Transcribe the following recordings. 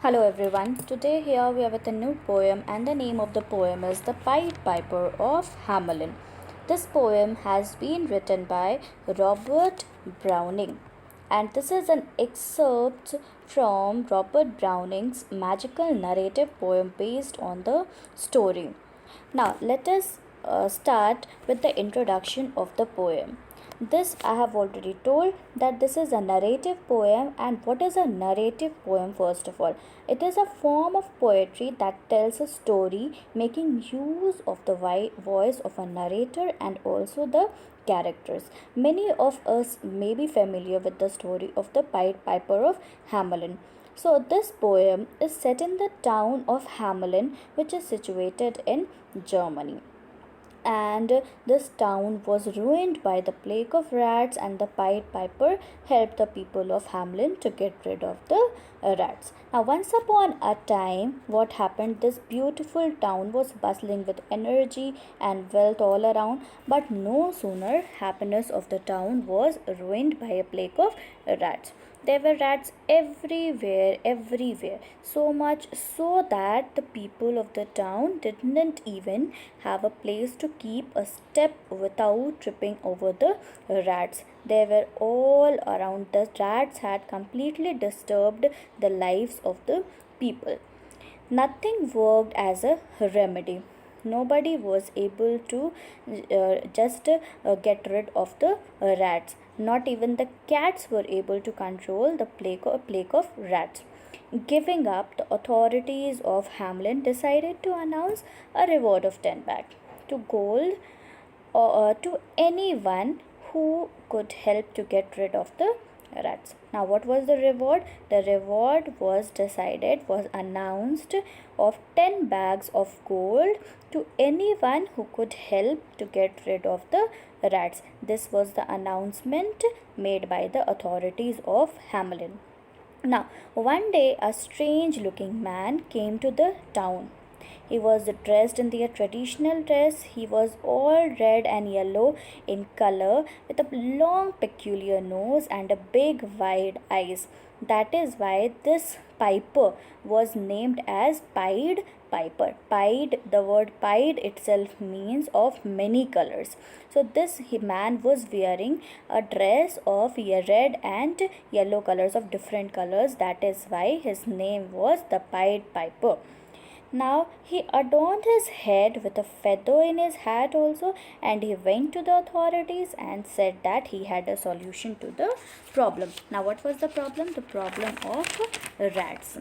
Hello everyone. Today here we are with a new poem and the name of the poem is The Pied Piper of Hamelin. This poem has been written by Robert Browning and this is an excerpt from Robert Browning's magical narrative poem based on the story. Now let us start with the introduction of the poem. This I have already told that this is a narrative poem. And what is a narrative poem? First of all, it is a form of poetry that tells a story making use of the voice of a narrator and also the characters. Many of us may be familiar with the story of the Pied Piper of Hamelin. So this poem is set in the town of Hamelin, which is situated in Germany. And this town was ruined by the plague of rats, and the Pied Piper helped the people of Hamelin to get rid of the rats. Now, once upon a time, what happened? This beautiful town was bustling with energy and wealth all around, but no sooner happiness of the town was ruined by a plague of rats. There were rats everywhere. So much so that the people of the town didn't even have a place to keep a step without tripping over the rats. They were all around. The rats had completely disturbed the lives of the people. Nothing worked as a remedy. Nobody was able to get rid of the rats. Not even the cats were able to control the plague of rats. Giving up, the authorities of Hamelin decided to announce a reward of 10 baht to gold to anyone who could help to get rid of the rats. Now, what was the reward? The reward was announced of 10 bags of gold to anyone who could help to get rid of the rats. This was the announcement made by the authorities of Hamelin. Now, one day a strange looking man came to the town. He was dressed in their traditional dress. He was all red and yellow in color, with a long, peculiar nose and a big, wide eyes. That is why this piper was named as Pied Piper. Pied, the word pied itself means of many colors. So this man was wearing a dress of red and yellow colors, of different colors. That is why his name was the Pied Piper. Now he adorned his head with a feather in his hat also, and he went to the authorities and said that he had a solution to the problem. Now, what was the problem? The problem of rats.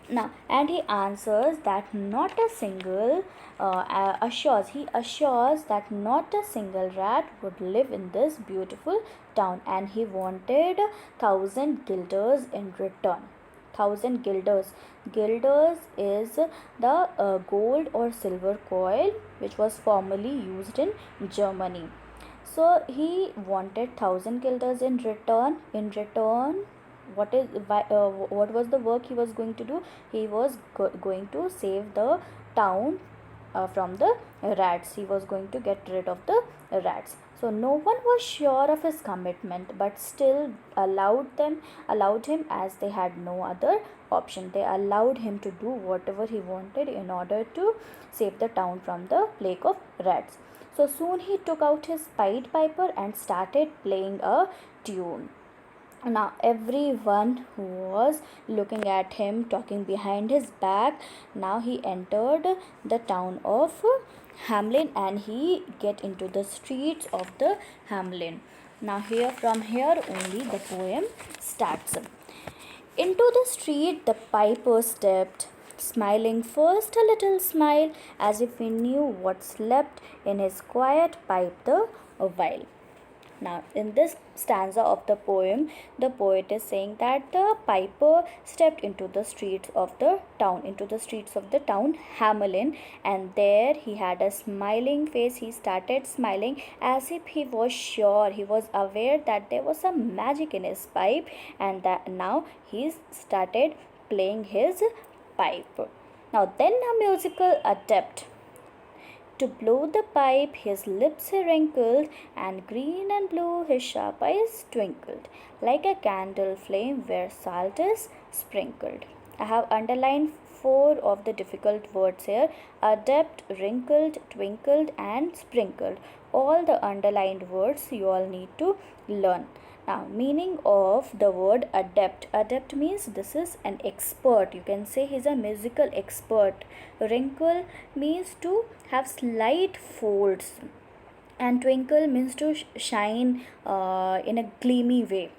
Now, and he answers that not a single he assures that not a single rat would live in this beautiful town, and he wanted 1,000 guilders in return. 1,000 guilders. Guilders is the gold or silver coin which was formerly used in Germany. So he wanted 1,000 guilders in return. What was the work he was going to do? He was going to save the town from the rats. He was going to get rid of the rats. So no one was sure of his commitment, but still allowed him, as they had no other option. They allowed him to do whatever he wanted in order to save the town from the plague of rats. So soon he took out his Pied Piper and started playing a tune. Now everyone was looking at him, talking behind his back. Now he entered the town of Hamelin and he get into the streets of the Hamelin. Now from here only the poem starts. Into the street the piper stepped, smiling first a little smile, as if he knew what slept in his quiet pipe the while. Now, in this stanza of the poem, the poet is saying that the piper stepped into the streets of the town, Hamelin, and there he had a smiling face. He started smiling as if he was sure, he was aware that there was some magic in his pipe, and that now he started playing his pipe. Now, then a musical adept. To blow the pipe, his lips he wrinkled, and green and blue his sharp eyes twinkled, like a candle flame where salt is sprinkled. I have underlined four of the difficult words here: adept, wrinkled, twinkled, and sprinkled. All the underlined words you all need to learn. Now, meaning of the word adept. Adept means this is an expert. You can say he's a musical expert. Wrinkle means to have slight folds, and twinkle means to shine in a gleamy way.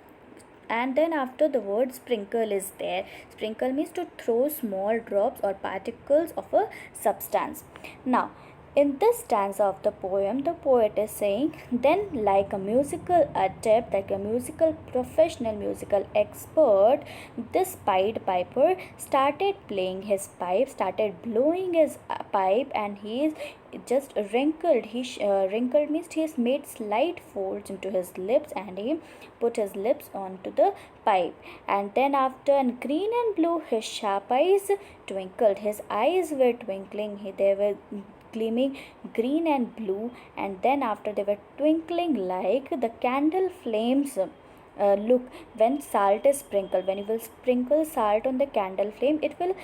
And then after the word sprinkle is there. Sprinkle means to throw small drops or particles of a substance. Now, in this stanza of the poem, the poet is saying, then, like a musical adept, like a musical professional, musical expert, this Pied Piper started playing his pipe, started blowing his pipe, and he is just wrinkled. Wrinkled means he has made slight folds into his lips, and he put his lips onto the pipe. And then after, and green and blue, his sharp eyes twinkled. His eyes were twinkling. They were gleaming green and blue, and then after they were twinkling like the candle flames. Look, when salt is sprinkled, when you will sprinkle salt on the candle flame, it will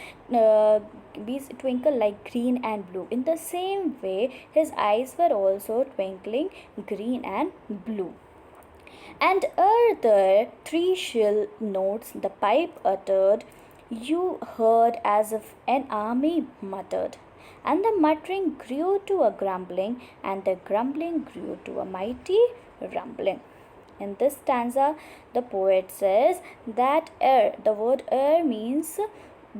be twinkle like green and blue. In the same way, his eyes were also twinkling green and blue. And ere the three shrill notes the pipe uttered, you heard as if an army muttered. And the muttering grew to a grumbling, and the grumbling grew to a mighty rumbling. In this stanza, the poet says that ere, the word ere means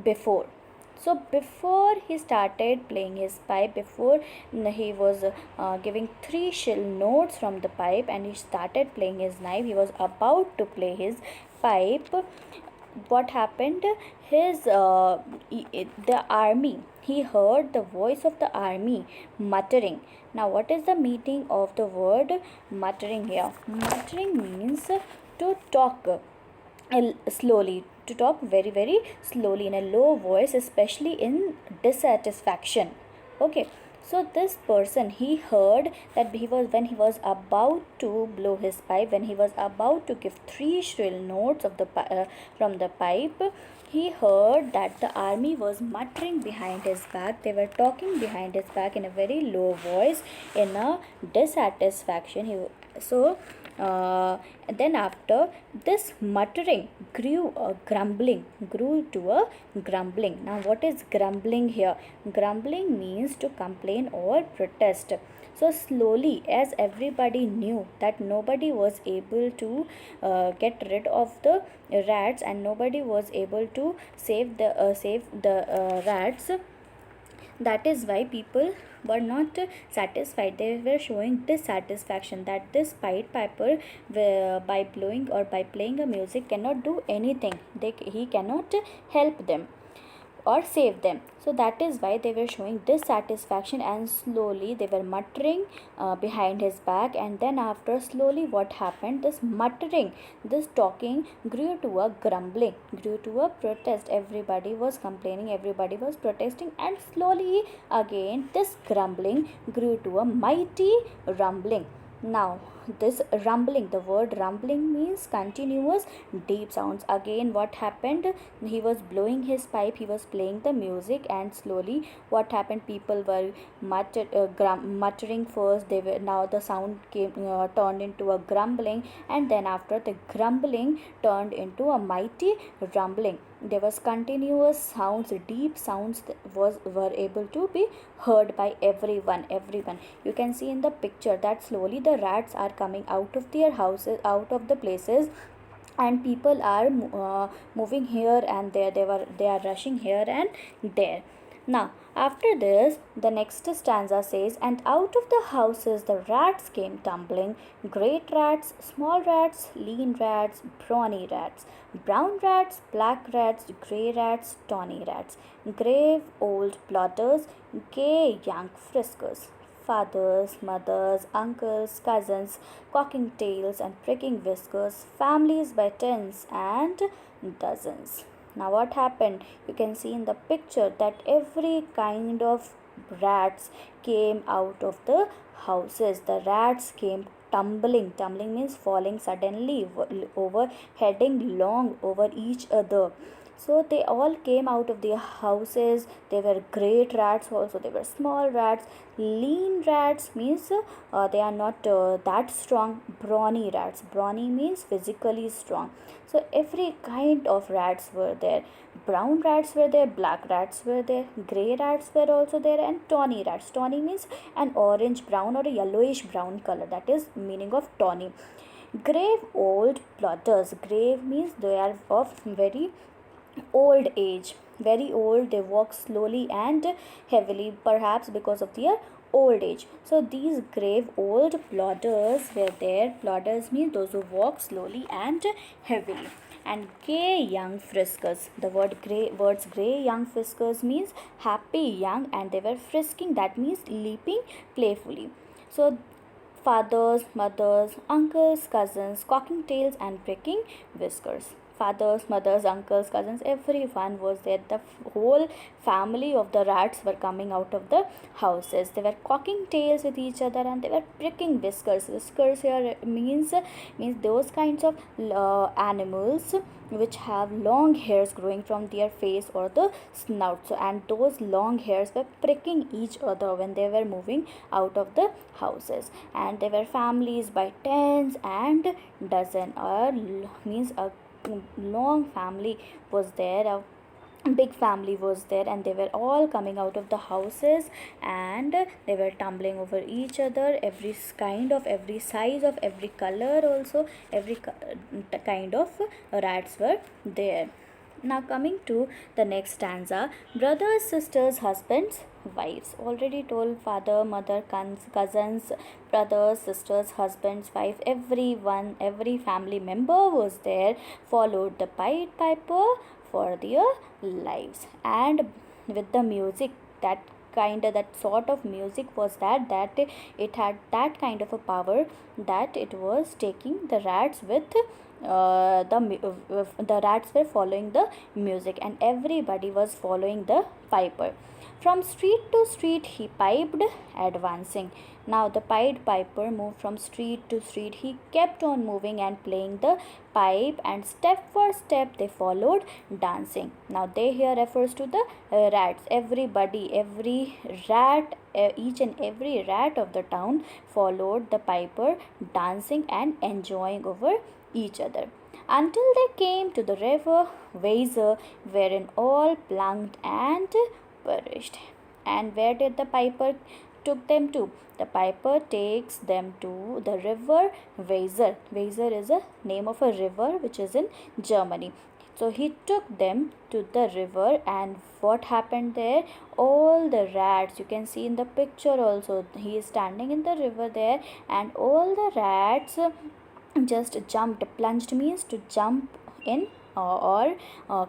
before. So before he started playing his pipe, before he was giving three shrill notes from the pipe and he started playing his knife, he was about to play his pipe. What happened? The army, he heard the voice of the army muttering. Now, what is the meaning of the word muttering here? Muttering means to talk slowly, to talk very very slowly in a low voice, especially in dissatisfaction. Okay, so this person, he heard that he was, when he was about to blow his pipe, when he was about to give three shrill notes of the from the pipe, he heard that the army was muttering behind his back. They were talking behind his back in a very low voice, in a dissatisfaction. So then after, this muttering grew to a grumbling. Now, what is grumbling here? Grumbling means to complain or protest. So slowly, as everybody knew that nobody was able to get rid of the rats, and nobody was able to save the rats, that is why people were not satisfied. They were showing dissatisfaction that this Pied Piper, by blowing or by playing a music, cannot do anything. He cannot help them or save them. So that is why they were showing dissatisfaction, and slowly they were muttering behind his back. And then after, slowly what happened? This muttering, this talking grew to a grumbling, grew to a protest. Everybody was complaining, everybody was protesting, and slowly again this grumbling grew to a mighty rumbling. Now, this rumbling, the word rumbling means continuous deep sounds. Again, what happened? He was blowing his pipe, he was playing the music, and slowly what happened? People were muttering first. They were, now the sound came turned into a grumbling, and then after, the grumbling turned into a mighty rumbling. There was continuous sounds, deep sounds were able to be heard by everyone. You can see in the picture that slowly the rats are coming out of their houses, out of the places, and people are moving here and there. They are rushing here and there. Now, after this, the next stanza says, and out of the houses the rats came tumbling, great rats, small rats, lean rats, brawny rats, brown rats, black rats, grey rats, tawny rats, grave old plodders, gay young friskers, fathers, mothers, uncles, cousins, cocking tails and pricking whiskers, families by tens and dozens. Now, what happened? You can see in the picture that every kind of rats came out of the houses. The rats came tumbling. Tumbling means falling suddenly, over, heading long over each other. So they all came out of their houses. They were great rats also, they were small rats. Lean rats means they are not that strong. Brawny rats, brawny means physically strong. So every kind of rats were there. Brown rats were there, black rats were there, grey rats were also there, and tawny rats. Tawny means an orange brown or a yellowish brown color, that is meaning of tawny. Grave old plotters. Grave means they are of very old age, very old. They walk slowly and heavily, perhaps because of their old age. So these grave old plodders were there. Plodders means those who walk slowly and heavily. And gay young friskers. The words gray young friskers means happy young, and they were frisking, that means leaping playfully. So fathers, mothers, uncles, cousins, cocking tails and pricking whiskers. Fathers, mothers, uncles, cousins, everyone was there. The whole family of the rats were coming out of the houses. They were cocking tails with each other and they were pricking whiskers. Whiskers here means those kinds of animals which have long hairs growing from their face or the snout. So, and those long hairs were pricking each other when they were moving out of the houses. And they were families by tens and dozen, or means a long family was there, a big family was there, and they were all coming out of the houses, and they were tumbling over each other. Every kind of, every size of, every color also, every kind of rats were there. Now coming to the next stanza, brothers, sisters, husbands, wives. Already told, father, mother, cousins, brothers, sisters, husbands, wife, everyone, every family member was there, followed the Pied Piper for their lives. And with the music, that kind of, that sort of music was that it had that kind of a power, that it was taking the rats with the rats were following the music, and everybody was following the piper. From street to street he piped, advancing. Now the Pied Piper moved from street to street. He kept on moving and playing the pipe, and step for step they followed, dancing. Now they here refers to the rats. Everybody, every rat, each and every rat of the town followed the piper, dancing and enjoying over each other, until they came to the river Weser, wherein all plunged and perished. And where did the piper took them to? The piper takes them to the river Weser. Weser is a name of a river which is in Germany. So he took them to the river, and what happened there? All the rats, you can see in the picture also, he is standing in the river there, and all the rats just jumped. Plunged means to jump in, or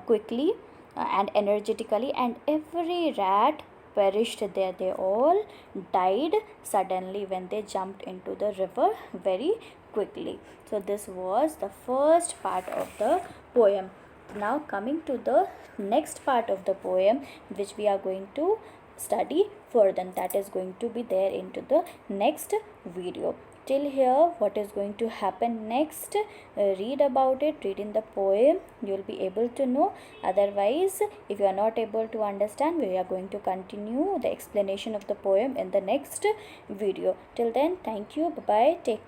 quickly and energetically, and every rat perished there. They all died suddenly when they jumped into the river very quickly. So this was the first part of the poem. Now coming to the next part of the poem, which we are going to study further, that is going to be there into the next video. Till here, what is going to happen next, read about it, read in the poem, you will be able to know. Otherwise, if you are not able to understand, we are going to continue the explanation of the poem in the next video. Till then, thank you, bye bye, take